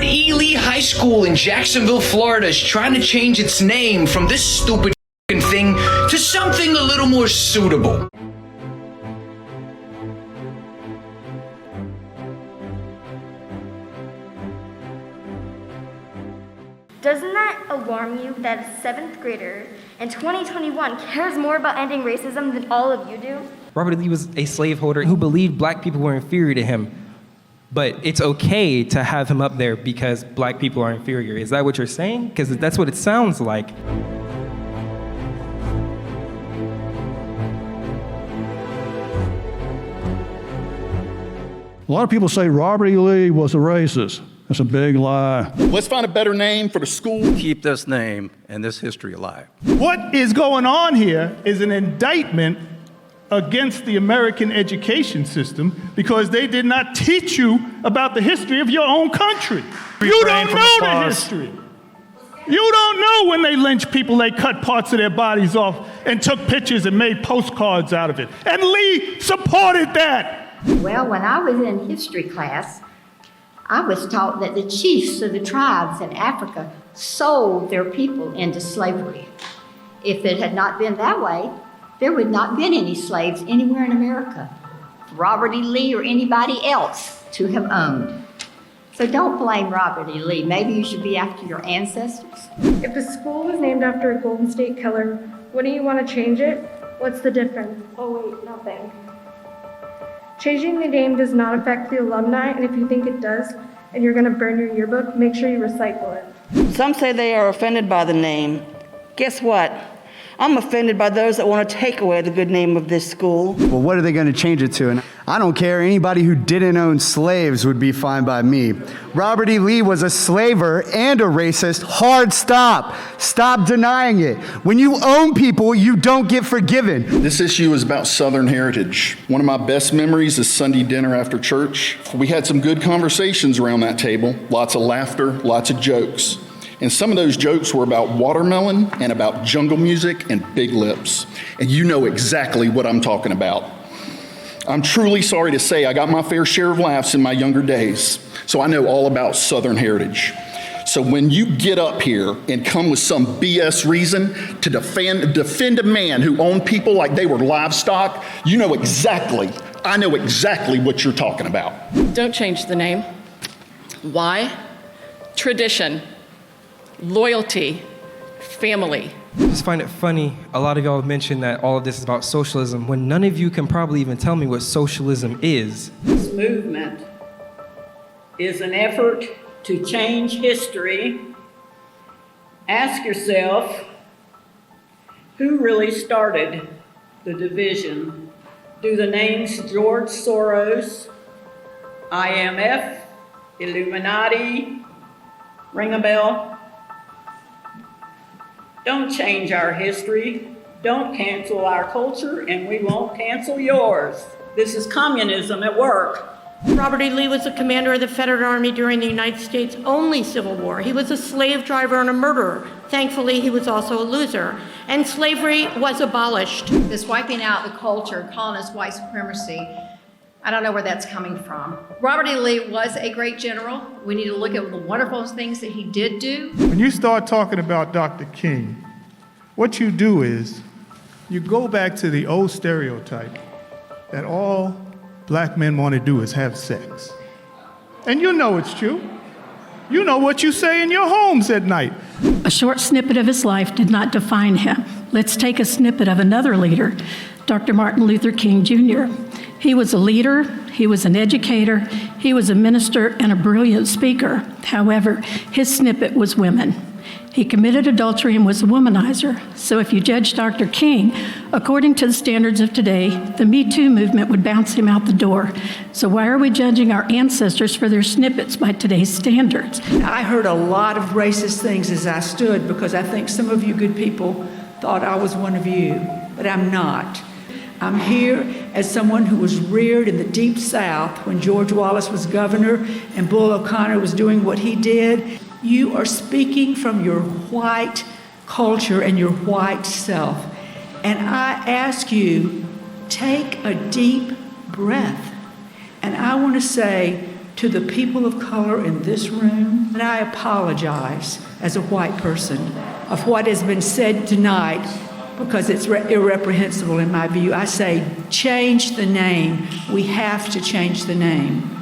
Robert E. Lee High School in Jacksonville, Florida is trying to change its name from this stupid thing to something a little more suitable. Doesn't that alarm you that a 7th grader in 2021 cares more about ending racism than all of you do? Robert E. Lee was a slaveholder who believed black people were inferior to him. But it's okay to have him up there because black people are inferior. Is that what you're saying? Because that's what it sounds like. A lot of people say Robert E. Lee was a racist. That's a big lie. Let's find a better name for the school. Keep this name and this history alive. What is going on here is an indictment against the American education system because they did not teach you about the history of your own country. You don't know the history. You don't know when they lynched people, they cut parts of their bodies off and took pictures and made postcards out of it. And Lee supported that. Well, when I was in history class, I was taught that the chiefs of the tribes in Africa sold their people into slavery. If it had not been that way, there would not have been any slaves anywhere in America, Robert E. Lee or anybody else to have owned. So don't blame Robert E. Lee. Maybe you should be after your ancestors. If the school was named after a Golden State Killer, wouldn't you want to change it? What's the difference? Oh wait, nothing. Changing the name does not affect the alumni, and if you think it does, and you're going to burn your yearbook, make sure you recycle it. Some say they are offended by the name. Guess what? I'm offended by those that want to take away the good name of this school. Well, what are they going to change it to? And I don't care. Anybody who didn't own slaves would be fine by me. Robert E. Lee was a slaver and a racist. Hard stop. Stop denying it. When you own people, you don't get forgiven. This issue is about Southern heritage. One of my best memories is Sunday dinner after church. We had some good conversations around that table. Lots of laughter, lots of jokes. And some of those jokes were about watermelon and about jungle music and big lips. And you know exactly what I'm talking about. I'm truly sorry to say I got my fair share of laughs in my younger days, so I know all about Southern heritage. So when you get up here and come with some BS reason to defend a man who owned people like they were livestock, I know exactly what you're talking about. Don't change the name. Why? Tradition. Loyalty, family. I just find it funny, a lot of y'all mentioned that all of this is about socialism, when none of you can probably even tell me what socialism is. This movement is an effort to change history. Ask yourself, who really started the division? Do the names George Soros, IMF, Illuminati ring a bell? Don't change our history. Don't cancel our culture, and we won't cancel yours. This is communism at work. Robert E. Lee was the commander of the Confederate Army during the United States' only Civil War. He was a slave driver and a murderer. Thankfully, he was also a loser. And slavery was abolished. This wiping out the culture, calling us white supremacy, I don't know where that's coming from. Robert E. Lee was a great general. We need to look at the wonderful things that he did do. When you start talking about Dr. King, what you do is you go back to the old stereotype that all black men want to do is have sex. And you know it's true. You know what you say in your homes at night. A short snippet of his life did not define him. Let's take a snippet of another leader, Dr. Martin Luther King Jr. He was a leader, he was an educator, he was a minister and a brilliant speaker. However, his snippet was women. He committed adultery and was a womanizer. So if you judge Dr. King, according to the standards of today, the Me Too movement would bounce him out the door. So why are we judging our ancestors for their snippets by today's standards? I heard a lot of racist things as I stood because I think some of you good people thought I was one of you, but I'm not. I'm here as someone who was reared in the Deep South when George Wallace was governor and Bull O'Connor was doing what he did. You are speaking from your white culture and your white self. And I ask you, take a deep breath. And I want to say to the people of color in this room, and I apologize as a white person of what has been said tonight because it's irreprehensible in my view. I say change the name. We have to change the name.